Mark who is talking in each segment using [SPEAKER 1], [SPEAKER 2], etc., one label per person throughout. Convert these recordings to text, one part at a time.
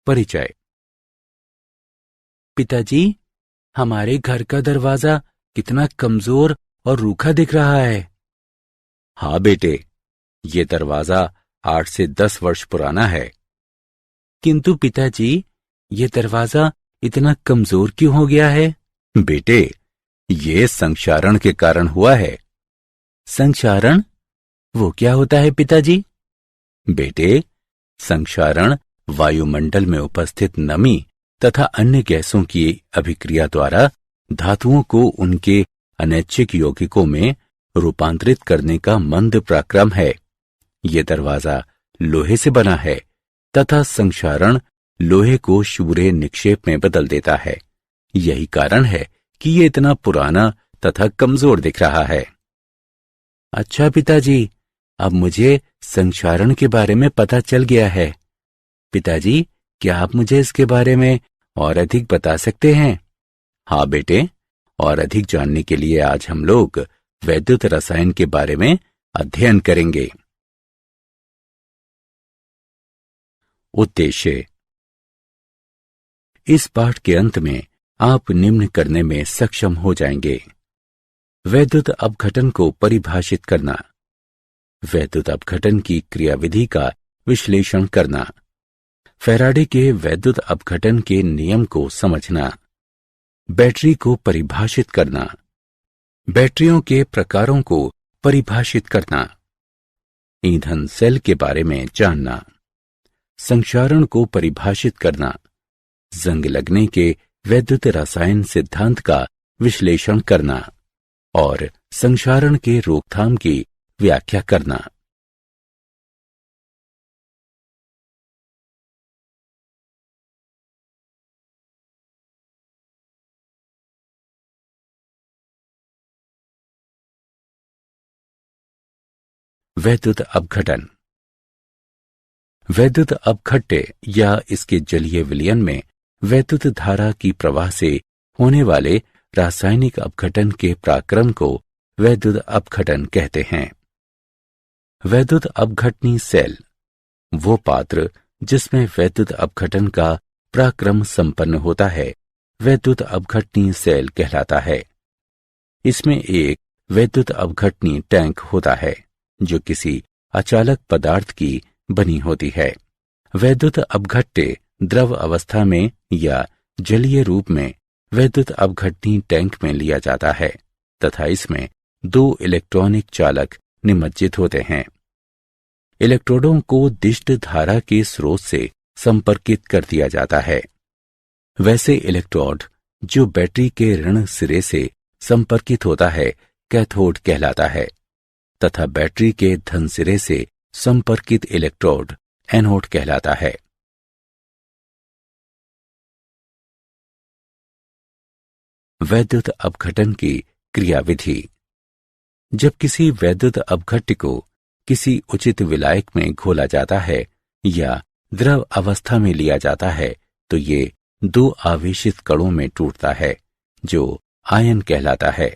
[SPEAKER 1] परिचय। पिताजी, हमारे घर का दरवाजा कितना कमजोर और रूखा दिख रहा है।
[SPEAKER 2] हाँ बेटे, ये दरवाजा 8 से 10 वर्ष पुराना है।
[SPEAKER 1] किंतु पिताजी, ये दरवाजा इतना कमजोर क्यों हो गया है?
[SPEAKER 2] बेटे, ये संक्षारण के कारण हुआ है।
[SPEAKER 1] संक्षारण? वो क्या होता है पिताजी?
[SPEAKER 2] बेटे, संक्षारण वायुमंडल में उपस्थित नमी तथा अन्य गैसों की अभिक्रिया द्वारा धातुओं को उनके अनैच्छिक यौगिकों में रूपांतरित करने का मंद प्रक्रम है। ये दरवाजा लोहे से बना है तथा संक्षारण लोहे को शूरे निक्षेप में बदल देता है। यही कारण है कि ये इतना पुराना तथा कमजोर दिख रहा है।
[SPEAKER 1] अच्छा पिताजी, अब मुझे संक्षारण के बारे में पता चल गया है। पिताजी, क्या आप मुझे इसके बारे में और अधिक बता सकते हैं?
[SPEAKER 2] हाँ बेटे, और अधिक जानने के लिए आज हम लोग वैद्युत रसायन के बारे में अध्ययन करेंगे। उद्देश्य। इस पाठ के अंत में आप निम्न करने में सक्षम हो जाएंगे। वैद्युत अपघटन को परिभाषित करना, वैद्युत अपघटन की क्रियाविधि का विश्लेषण करना, फैराडे के वैद्युत अपघटन के नियम को समझना, बैटरी को परिभाषित करना, बैटरियों के प्रकारों को परिभाषित करना, ईंधन सेल के बारे में जानना, संक्षारण को परिभाषित करना, जंग लगने के वैद्युत रसायन सिद्धांत का विश्लेषण करना और संक्षारण के रोकथाम की व्याख्या करना। वैद्युत अपघटन। वैद्युत अपघट्य या इसके जलीय विलयन में वैद्युत धारा की प्रवाह से होने वाले रासायनिक अपघटन के पराक्रम को वैद्युत अपघटन कहते हैं। वैद्युत अपघटनी सेल वो पात्र जिसमें वैद्युत अपघटन का पराक्रम संपन्न होता है, वैद्युत अपघटनी सेल कहलाता है। इसमें एक वैद्युत अपघटनी टैंक होता है जो किसी अचालक पदार्थ की बनी होती है। वैद्युत अपघट्य द्रव अवस्था में या जलीय रूप में वैद्युत अपघटनी टैंक में लिया जाता है तथा इसमें 2 इलेक्ट्रॉनिक चालक निमज्जित होते हैं। इलेक्ट्रोडों को दिष्ट धारा के स्रोत से संपर्कित कर दिया जाता है। वैसे इलेक्ट्रोड जो बैटरी के ऋण सिरे से संपर्कित होता है कैथोड कहलाता है तथा बैटरी के धन सिरे से संपर्कित इलेक्ट्रोड एनोड कहलाता है। वैद्युत अपघटन की क्रियाविधि। जब किसी वैद्युत अपघट्य को किसी उचित विलायक में घोला जाता है या द्रव अवस्था में लिया जाता है तो ये 2 आवेशित कणों में टूटता है जो आयन कहलाता है।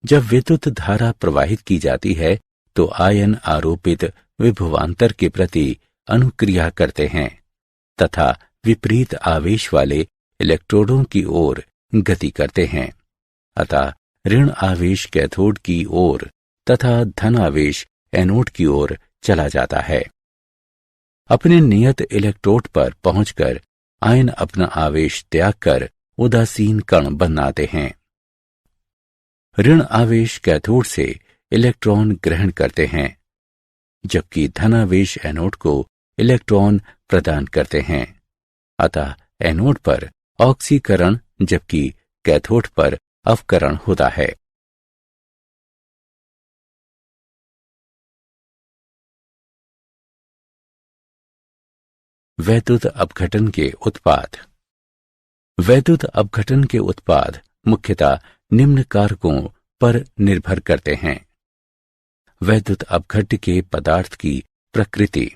[SPEAKER 2] जब विद्युत धारा प्रवाहित की जाती है तो आयन आरोपित विभवांतर के प्रति अनुक्रिया करते हैं तथा विपरीत आवेश वाले इलेक्ट्रोडों की ओर गति करते हैं। अतः ऋण आवेश कैथोड की ओर तथा धन आवेश एनोड की ओर चला जाता है। अपने नियत इलेक्ट्रोड पर पहुंचकर आयन अपना आवेश त्याग कर उदासीन कण बनाते हैं। ऋण आवेश कैथोड से इलेक्ट्रॉन ग्रहण करते हैं जबकि धनावेश एनोड को इलेक्ट्रॉन प्रदान करते हैं। अतः एनोड पर ऑक्सीकरण जबकि कैथोड पर अवकरण होता है। वैद्युत अपघटन के उत्पाद। वैद्युत अपघटन के उत्पाद मुख्यतः निम्न कारकों पर निर्भर करते हैं। वैद्युत अपघट्य के पदार्थ की प्रकृति।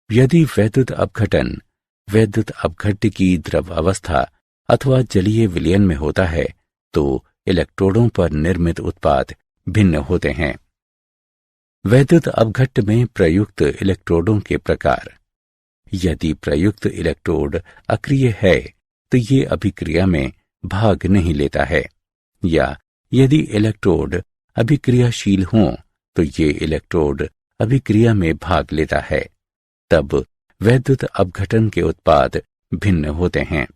[SPEAKER 2] यदि वैद्युत अपघटन वैद्युत अपघट्य की द्रव अवस्था अथवा जलीय विलयन में होता है तो इलेक्ट्रोडों पर निर्मित उत्पाद भिन्न होते हैं। वैद्युत अपघट्य में प्रयुक्त इलेक्ट्रोडों के प्रकार। यदि प्रयुक्त इलेक्ट्रोड अक्रिय है तो ये अभिक्रिया में भाग नहीं लेता है, या यदि इलेक्ट्रोड अभिक्रियाशील हों तो ये इलेक्ट्रोड अभिक्रिया में भाग लेता है। तब वैद्युत अपघटन के उत्पाद भिन्न होते हैं।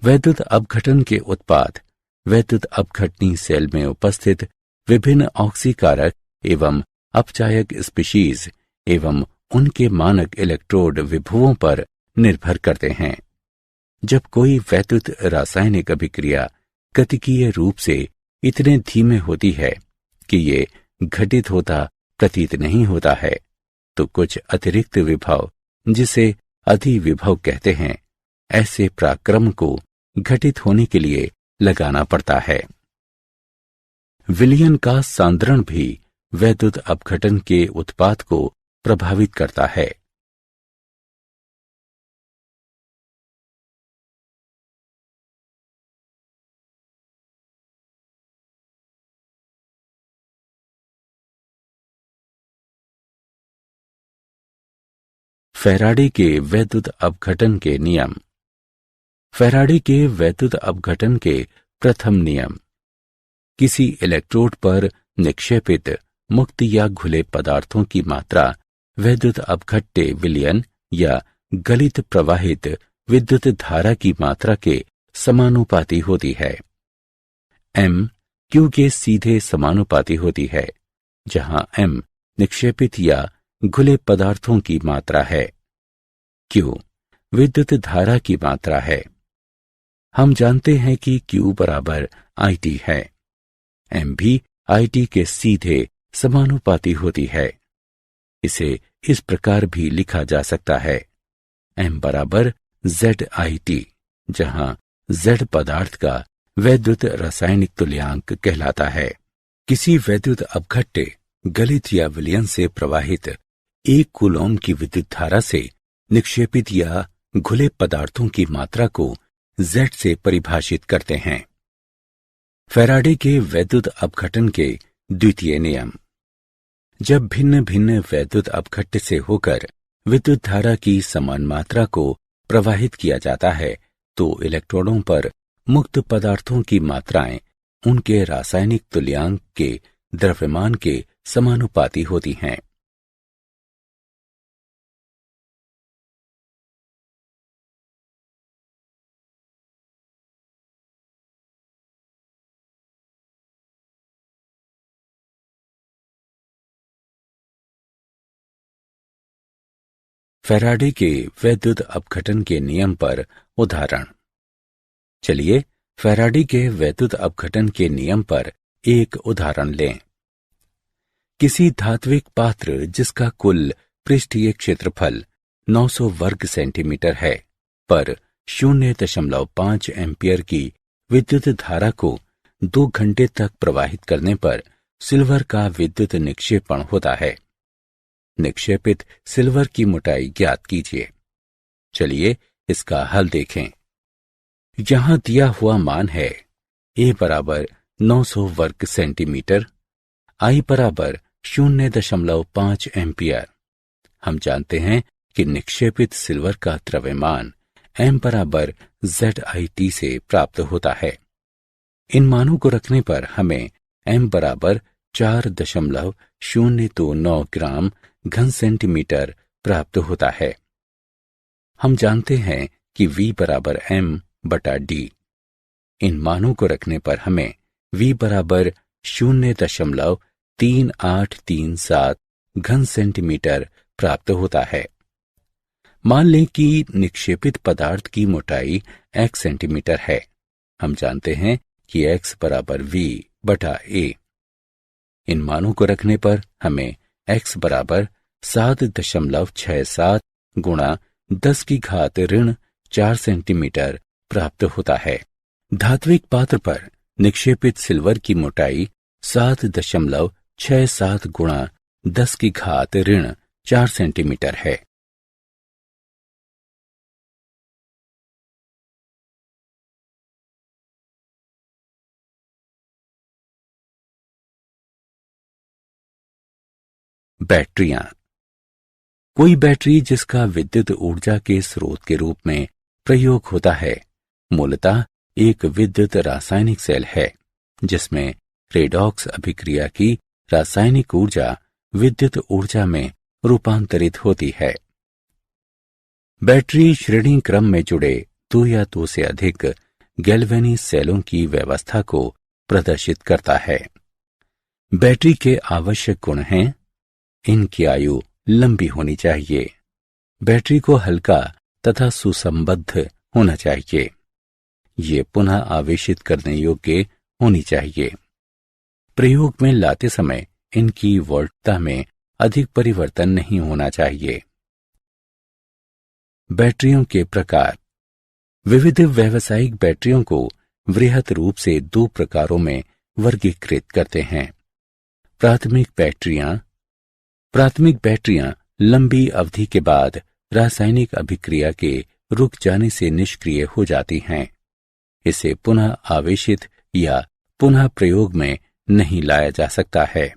[SPEAKER 2] वैद्युत अपघटन के उत्पाद वैद्युत अपघटनी सेल में उपस्थित विभिन्न ऑक्सीकारक एवं अपचायक स्पीशीज एवं उनके मानक इलेक्ट्रोड विभवों पर निर्भर करते हैं। जब कोई वैद्युत रासायनिक अभिक्रिया गतिकीय रूप से इतने धीमे होती है कि ये घटित होता प्रतीत नहीं होता है, तो कुछ अतिरिक्त विभव, जिसे अधिविभव कहते हैं, ऐसे पराक्रम को घटित होने के लिए लगाना पड़ता है। विलयन का सांद्रण भी वैद्युत अपघटन के उत्पाद को प्रभावित करता है। फैराडे के वैद्युत अपघटन के नियम। फैराडे के वैद्युत अपघटन के प्रथम नियम। किसी इलेक्ट्रोड पर निक्षेपित मुक्त या घुले पदार्थों की मात्रा वैद्युत अपघट्य विलयन या गलित प्रवाहित विद्युत धारा की मात्रा के समानुपाती होती है। m q के सीधे समानुपाती होती है, जहां m निक्षेपित या घुले पदार्थों की मात्रा है, q विद्युत धारा की मात्रा है। हम जानते हैं कि q बराबर IT है। m भी IT के सीधे समानुपाती होती है। इसे इस प्रकार भी लिखा जा सकता है, m बराबर ZIT, जहां Z पदार्थ का वैद्युत रासायनिक तुल्यांक कहलाता है। किसी वैद्युत अपघट्य गलित या विलयन से प्रवाहित 1 कूलॉम की विद्युत धारा से निक्षेपित या घुले पदार्थों की मात्रा को Z से परिभाषित करते हैं। फैराडे के वैद्युत अपघटन के द्वितीय नियम। जब भिन्न भिन्न वैद्युत अपघट्य से होकर विद्युत धारा की समान मात्रा को प्रवाहित किया जाता है, तो इलेक्ट्रोडों पर मुक्त पदार्थों की मात्राएं उनके रासायनिक तुल्यांक के द्रव्यमान के समानुपाती होती हैं। फैराडे के वैद्युत अपघटन के नियम पर उदाहरण। चलिए फैराडे के वैद्युत अपघटन के नियम पर एक उदाहरण लें। किसी धात्विक पात्र जिसका कुल पृष्ठीय क्षेत्रफल 900 वर्ग सेंटीमीटर है, पर 0.5 एम्पियर की विद्युत धारा को 2 घंटे तक प्रवाहित करने पर सिल्वर का विद्युत निक्षेपण होता है। निक्षेपित सिल्वर की मोटाई ज्ञात कीजिए। चलिए इसका हल देखें। यहां दिया हुआ मान है A बराबर 900 वर्ग सेंटीमीटर, I बराबर 0.5 एम्पियर। हम जानते हैं कि निक्षेपित सिल्वर का द्रव्यमान m बराबर ZIT से प्राप्त होता है। इन मानों को रखने पर हमें m बराबर 4.029 ग्राम घन सेंटीमीटर प्राप्त होता है। हम जानते हैं कि V बराबर m बटा D। इन मानों को रखने पर हमें V बराबर 0.3837 घन सेंटीमीटर प्राप्त होता है। मान लें कि निक्षेपित पदार्थ की मोटाई x सेंटीमीटर है। हम जानते हैं कि x बराबर V बटा A। इन मानों को रखने पर हमें x बराबर 7.67 गुणा 10 की घात ऋण 4 सेंटीमीटर प्राप्त होता है। धात्विक पात्र पर निक्षेपित सिल्वर की मोटाई 7.67 गुणा 10 की घात ऋण 4 सेंटीमीटर है। बैटरियां। कोई बैटरी जिसका विद्युत ऊर्जा के स्रोत के रूप में प्रयोग होता है मूलतः एक विद्युत रासायनिक सेल है, जिसमें रेडॉक्स अभिक्रिया की रासायनिक ऊर्जा विद्युत ऊर्जा में रूपांतरित होती है। बैटरी श्रेणी क्रम में जुड़े दो या दो से अधिक गैल्वेनी सेलों की व्यवस्था को प्रदर्शित करता है। बैटरी के आवश्यक गुण हैं: इनकी आयु लंबी होनी चाहिए, बैटरी को हल्का तथा सुसंबद्ध होना चाहिए, ये पुनः आवेशित करने योग्य होनी चाहिए, प्रयोग में लाते समय इनकी वोल्टता में अधिक परिवर्तन नहीं होना चाहिए। बैटरियों के प्रकार। विविध व्यावसायिक बैटरियों को वृहत रूप से दो प्रकारों में वर्गीकृत करते हैं। प्राथमिक बैटरियां लंबी अवधि के बाद रासायनिक अभिक्रिया के रुक जाने से निष्क्रिय हो जाती हैं। इसे पुनः आवेशित या पुनः प्रयोग में नहीं लाया जा सकता है।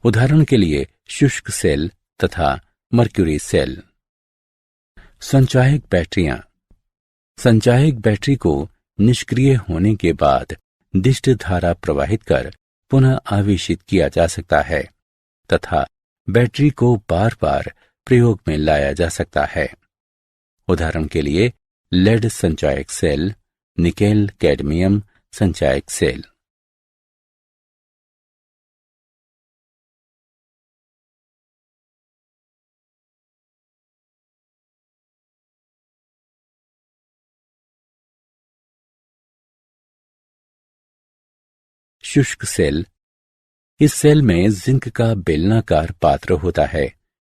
[SPEAKER 2] उदाहरण के लिए शुष्क सेल तथा मर्क्यूरी सेल। संचायक बैटरी को निष्क्रिय होने के बाद दिष्ट धारा प्रवाहित कर पुनः आवेशित किया जा सकता है तथा बैटरी को बार बार प्रयोग में लाया जा सकता है। उदाहरण के लिए लेड संचायक सेल, निकेल कैडमियम संचायक सेल। शुष्क सेल। इस सेल में जिंक का बेलनाकार पात्र होता है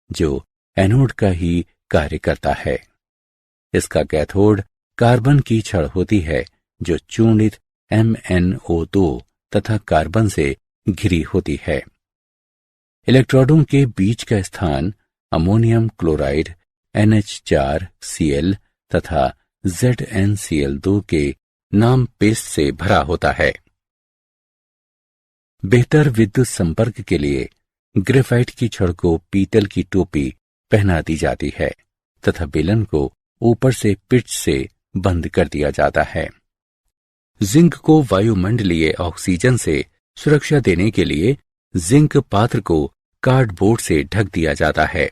[SPEAKER 2] जो एनोड का ही कार्य करता है। इसका कैथोड कार्बन की छड़ होती है जो चूर्णित MnO2 तथा कार्बन से घिरी होती है। इलेक्ट्रोडों के बीच का स्थान अमोनियम क्लोराइड NH4Cl तथा ZnCl2 के नाम पेस्ट से भरा होता है। बेहतर विद्युत संपर्क के लिए ग्रेफाइट की छड़ को पीतल की टोपी पहना दी जाती है तथा बेलन को ऊपर से पिच से बंद कर दिया जाता है। जिंक को वायुमंडलीय ऑक्सीजन से सुरक्षा देने के लिए जिंक पात्र को कार्डबोर्ड से ढक दिया जाता है।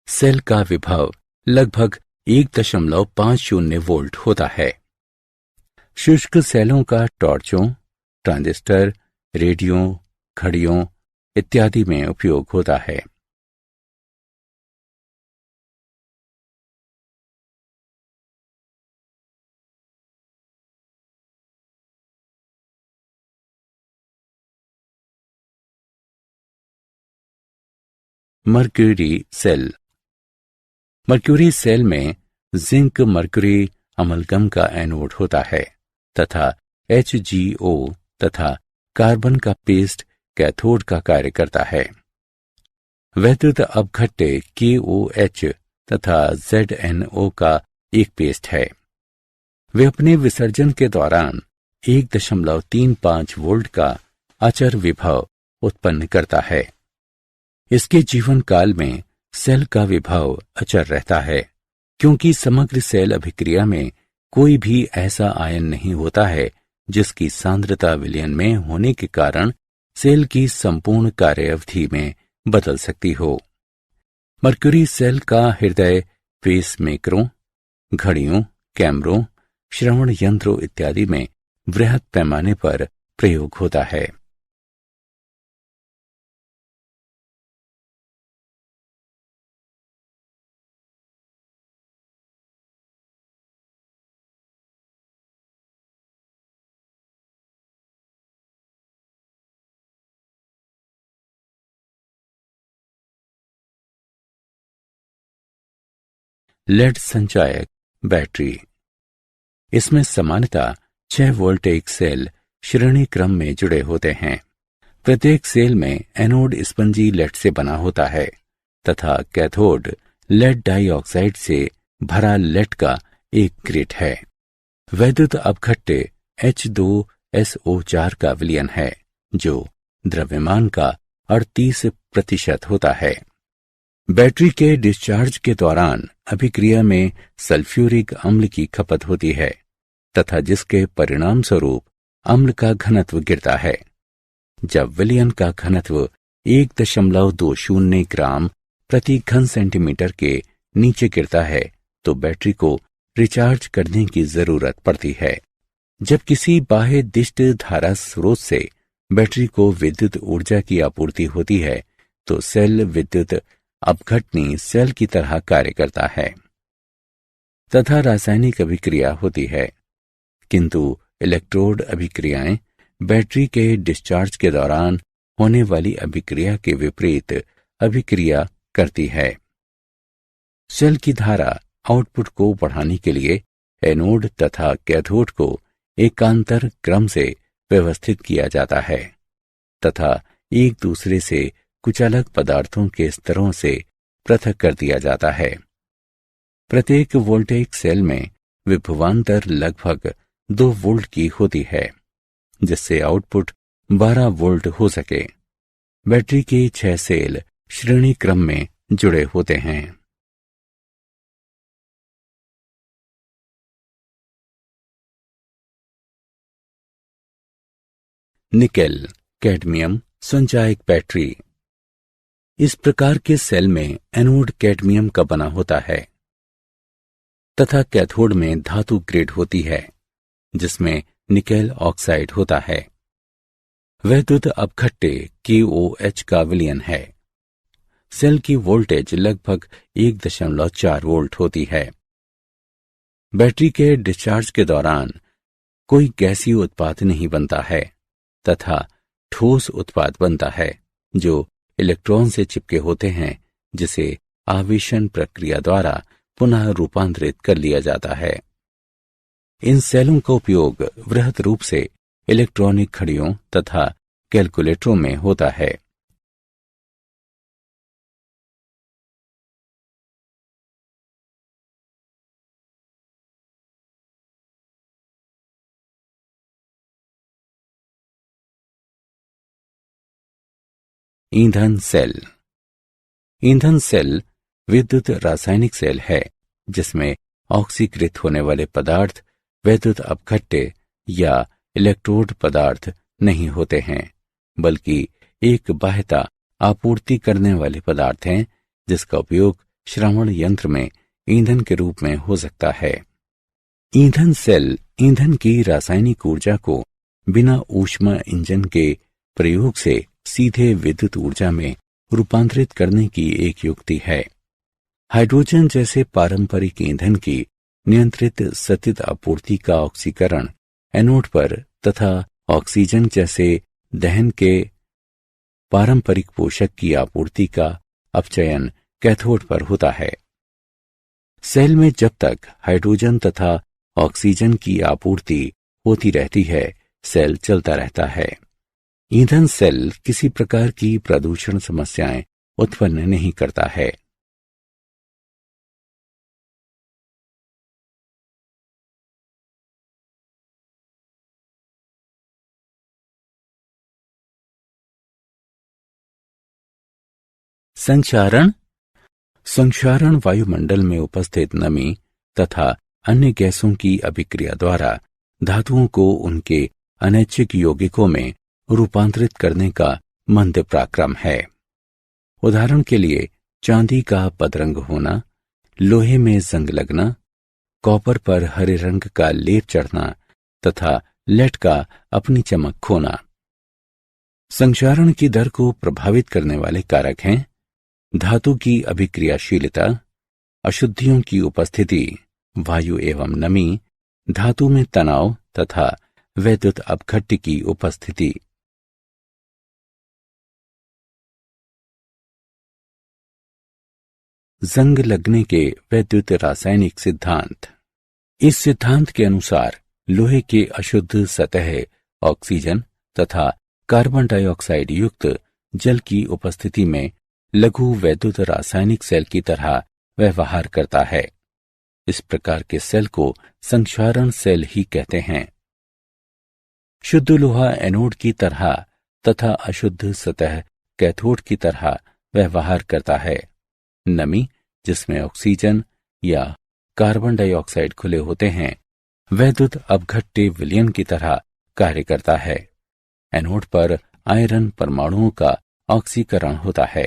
[SPEAKER 2] सेल का विभव लगभग 1.50 वोल्ट होता है। शुष्क सेलों का टॉर्चों, ट्रांजिस्टर, रेडियो, घड़ियों इत्यादि में उपयोग होता है। Mercury cell. मर्क्यूरी सेल में जिंक मर्क्यूरी अमलगम का एनोड होता है तथा HgO तथा कार्बन का पेस्ट कैथोड का कार्य करता है। वैद्युत अपघट्य KOH तथा ZnO का एक पेस्ट है। वे अपने विसर्जन के दौरान 1.35 वोल्ट का अचर विभव उत्पन्न करता है। इसके जीवन काल में सेल का विभव अचर रहता है, क्योंकि समग्र सेल अभिक्रिया में कोई भी ऐसा आयन नहीं होता है जिसकी सांद्रता विलयन में होने के कारण सेल की संपूर्ण कार्य अवधि में बदल सकती हो। मर्क्यूरी सेल का हृदय पेसमेकरों, घड़ियों, कैमरों, श्रवण यंत्रों इत्यादि में वृहत पैमाने पर प्रयोग होता है। लेड संचायक बैटरी। इसमें सामान्यतः 6 वोल्टेज सेल श्रेणी क्रम में जुड़े होते हैं। प्रत्येक सेल में एनोड स्पंजी लेड से बना होता है तथा कैथोड लेड डाइऑक्साइड से भरा लेड का एक ग्रिड है। वैद्युत अपघट्य H2SO4 का विलयन है जो द्रव्यमान का 38% होता है। बैटरी के डिस्चार्ज के दौरान अभिक्रिया में सल्फ्यूरिक अम्ल की खपत होती है तथा जिसके परिणाम स्वरूप अम्ल का घनत्व गिरता है। जब विलयन का घनत्व 1.20 ग्राम प्रति घन सेंटीमीटर के नीचे गिरता है तो बैटरी को रिचार्ज करने की जरूरत पड़ती है। जब किसी बाह्य दिष्ट धारा स्रोत से बैटरी को विद्युत ऊर्जा की आपूर्ति होती है तो सेल विद्युत अपघटनी सेल की तरह कार्य करता है तथा रासायनिक अभिक्रिया होती है, किंतु इलेक्ट्रोड अभिक्रियाएं बैटरी के डिस्चार्ज के दौरान होने वाली अभिक्रिया के विपरीत अभिक्रिया करती है। सेल की धारा आउटपुट को बढ़ाने के लिए एनोड तथा कैथोड को एकांतर क्रम से व्यवस्थित किया जाता है तथा एक दूसरे से कुछ अलग पदार्थों के स्तरों से पृथक कर दिया जाता है। प्रत्येक वोल्टेज सेल में विभवांतर लगभग 2 वोल्ट की होती है जिससे आउटपुट 12 वोल्ट हो सके। बैटरी के 6 सेल श्रेणी क्रम में जुड़े होते हैं। निकेल कैडमियम संचायक बैटरी। इस प्रकार के सेल में एनोड कैडमियम का बना होता है तथा कैथोड में धातु ग्रेड होती है जिसमें निकेल ऑक्साइड होता है। वैद्युत अपघट्य KOH का विलयन है। सेल की वोल्टेज लगभग 1.4 वोल्ट होती है। बैटरी के डिस्चार्ज के दौरान कोई गैसीय उत्पाद नहीं बनता है तथा ठोस उत्पाद बनता है जो इलेक्ट्रॉन से चिपके होते हैं जिसे आवेशन प्रक्रिया द्वारा पुनः रूपांतरित कर लिया जाता है। इन सेलों का उपयोग वृहत रूप से इलेक्ट्रॉनिक घड़ियों तथा कैलकुलेटरों में होता है। ईंधन सेल। ईंधन सेल विद्युत रासायनिक सेल है जिसमें ऑक्सीकृत होने वाले पदार्थ वैद्युत अपघट्य या इलेक्ट्रोड पदार्थ नहीं होते हैं बल्कि एक बाह्यता आपूर्ति करने वाले पदार्थ हैं जिसका उपयोग श्रवण यंत्र में ईंधन के रूप में हो सकता है। ईंधन सेल ईंधन की रासायनिक ऊर्जा को बिना ऊष्मा इंजन के प्रयोग से सीधे विद्युत ऊर्जा में रूपांतरित करने की एक युक्ति है। हाइड्रोजन जैसे पारंपरिक ईंधन की नियंत्रित सतत आपूर्ति का ऑक्सीकरण एनोड पर तथा ऑक्सीजन जैसे दहन के पारंपरिक पोषक की आपूर्ति का अपचयन कैथोड पर होता है। सेल में जब तक हाइड्रोजन तथा ऑक्सीजन की आपूर्ति होती रहती है सेल चलता रहता है। ईंधन सेल किसी प्रकार की प्रदूषण समस्याएं उत्पन्न नहीं करता है। संक्षारण। संक्षारण वायुमंडल में उपस्थित नमी तथा अन्य गैसों की अभिक्रिया द्वारा धातुओं को उनके अनैच्छिक यौगिकों में रूपांतरित करने का मंद पराक्रम है। उदाहरण के लिए चांदी का बदरंग होना, लोहे में जंग लगना, कॉपर पर हरे रंग का लेप चढ़ना तथा लेड का अपनी चमक खोना। संक्षारण की दर को प्रभावित करने वाले कारक हैं धातु की अभिक्रियाशीलता, अशुद्धियों की उपस्थिति, वायु एवं नमी, धातु में तनाव तथा वैद्युत अपघट्य की उपस्थिति। जंग लगने के वैद्युत रासायनिक सिद्धांत। इस सिद्धांत के अनुसार लोहे के अशुद्ध सतह ऑक्सीजन तथा कार्बन डाइऑक्साइड युक्त जल की उपस्थिति में लघु वैद्युत रासायनिक सेल की तरह व्यवहार करता है। इस प्रकार के सेल को संक्षारण सेल ही कहते हैं। शुद्ध लोहा एनोड की तरह तथा अशुद्ध सतह कैथोड की तरह व्यवहार करता है। नमी, जिसमें ऑक्सीजन या कार्बन डाइऑक्साइड खुले होते हैं, वैद्युत अपघट्य विलयन की तरह कार्य करता है। एनोड पर आयरन परमाणुओं का ऑक्सीकरण होता है।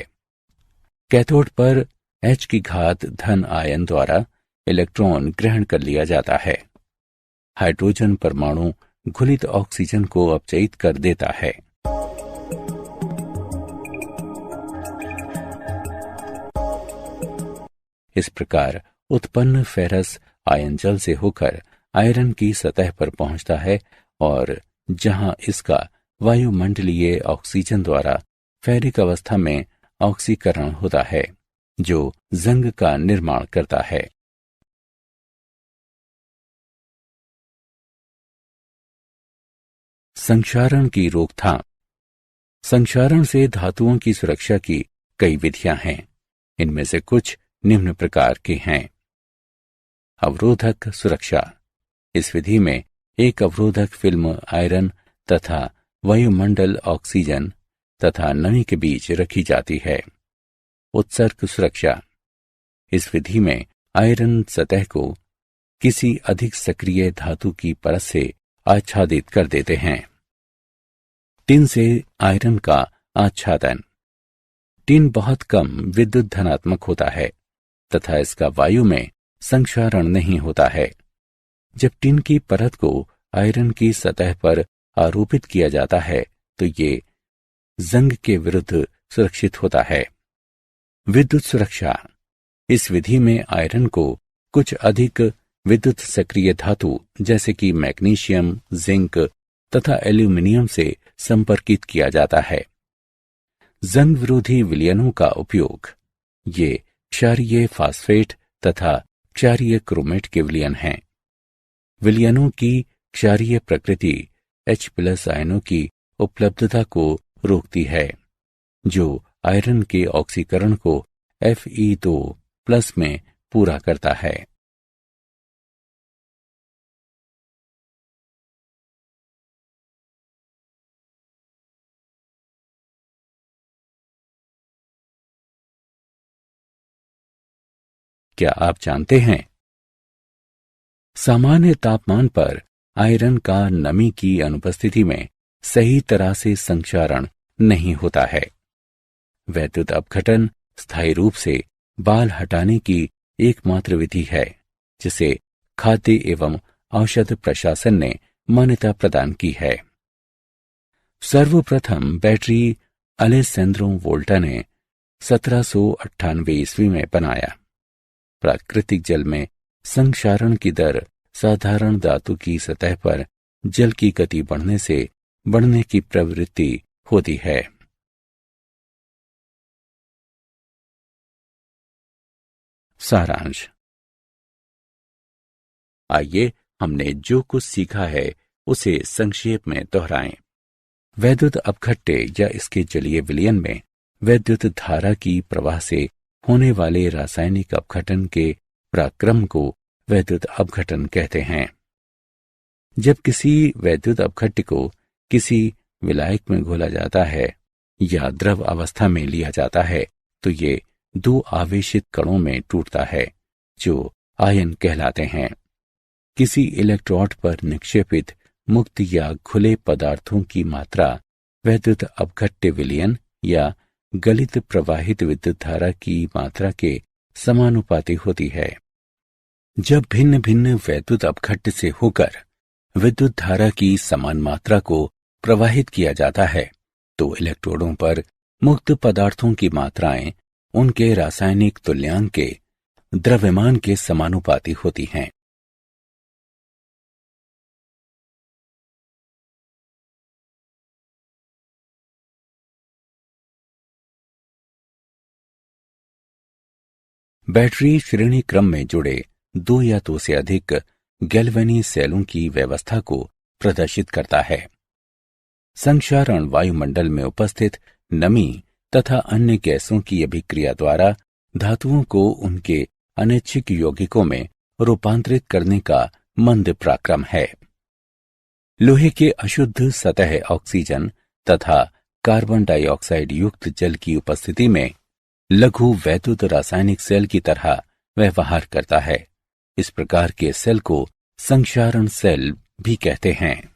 [SPEAKER 2] कैथोड पर H की घात धन आयन द्वारा इलेक्ट्रॉन ग्रहण कर लिया जाता है। हाइड्रोजन परमाणु घुलित ऑक्सीजन को अपचयित कर देता है। इस प्रकार उत्पन्न फेरस आयन जल से होकर आयरन की सतह पर पहुंचता है और जहां इसका वायुमंडलीय ऑक्सीजन द्वारा फेरिक अवस्था में ऑक्सीकरण होता है, जो जंग का निर्माण करता है। संक्षारण की रोकथाम। संक्षारण से धातुओं की सुरक्षा की कई विधियां हैं। इनमें से कुछ निम्न प्रकार के हैं। अवरोधक सुरक्षा। इस विधि में एक अवरोधक फिल्म आयरन तथा वायुमंडल ऑक्सीजन तथा नमी के बीच रखी जाती है। उत्सर्ग सुरक्षा। इस विधि में आयरन सतह को किसी अधिक सक्रिय धातु की परत से आच्छादित कर देते हैं। टिन से आयरन का आच्छादन। टिन बहुत कम विद्युत धनात्मक होता है तथा इसका वायु में संक्षारण नहीं होता है। जब टिन की परत को आयरन की सतह पर आरोपित किया जाता है तो ये जंग के विरुद्ध सुरक्षित होता है। विद्युत सुरक्षा। इस विधि में आयरन को कुछ अधिक विद्युत सक्रिय धातु जैसे कि मैग्नीशियम, जिंक तथा एल्यूमिनियम से संपर्कित किया जाता है। जंग विरोधी विलयनों का उपयोग। ये क्षारीय फास्फेट तथा क्षारीय क्रोमेट के विलयन हैं। विलयनों की क्षारीय प्रकृति H+ आयनों की उपलब्धता को रोकती है, जो आयरन के ऑक्सीकरण को Fe2+ में पूरा करता है। क्या आप जानते हैं, सामान्य तापमान पर आयरन का नमी की अनुपस्थिति में सही तरह से संक्षारण नहीं होता है। वैद्युत अपघटन स्थायी रूप से बाल हटाने की एकमात्र विधि है, जिसे खाद्य एवं औषध प्रशासन ने मान्यता प्रदान की है। सर्वप्रथम बैटरी अलेसेंद्रो वोल्टा ने 1798 ईस्वी में बनाया। प्राकृतिक जल में संक्षारण की दर साधारण धातु की सतह पर जल की गति बढ़ने से बढ़ने की प्रवृत्ति होती है। सारांश। आइए हमने जो कुछ सीखा है उसे संक्षेप में दोहराएं। वैद्युत अपघट्य या इसके जलीय विलयन में वैद्युत धारा की प्रवाह से होने वाले रासायनिक अपघटन के पराक्रम को वैद्युत अपघटन कहते हैं। जब किसी वैद्युत अपघट्य को किसी विलायक में घोला जाता है या द्रव अवस्था में लिया जाता है तो ये दो आवेशित कणों में टूटता है, जो आयन कहलाते हैं। किसी इलेक्ट्रोड पर निक्षेपित मुक्त या खुले पदार्थों की मात्रा वैद्युत अपघट्य विलयन या गलित प्रवाहित विद्युत धारा की मात्रा के समानुपाती होती है। जब भिन्न भिन्न वैद्युत अपघट्य से होकर विद्युत धारा की समान मात्रा को प्रवाहित किया जाता है तो इलेक्ट्रोडों पर मुक्त पदार्थों की मात्राएं उनके रासायनिक तुल्यांक के द्रव्यमान के समानुपाती होती हैं। बैटरी श्रेणी क्रम में जुड़े दो या दो से अधिक गैल्वेनी सेलों की व्यवस्था को प्रदर्शित करता है। संक्षारण वायुमंडल में उपस्थित नमी तथा अन्य गैसों की अभिक्रिया द्वारा धातुओं को उनके अनैच्छिक यौगिकों में रूपांतरित करने का मंद पराक्रम है। लोहे के अशुद्ध सतह ऑक्सीजन तथा कार्बन डाइऑक्साइड युक्त जल की उपस्थिति में लघु वैद्युत रासायनिक सेल की तरह व्यवहार करता है। इस प्रकार के सेल को संक्षारण सेल भी कहते हैं।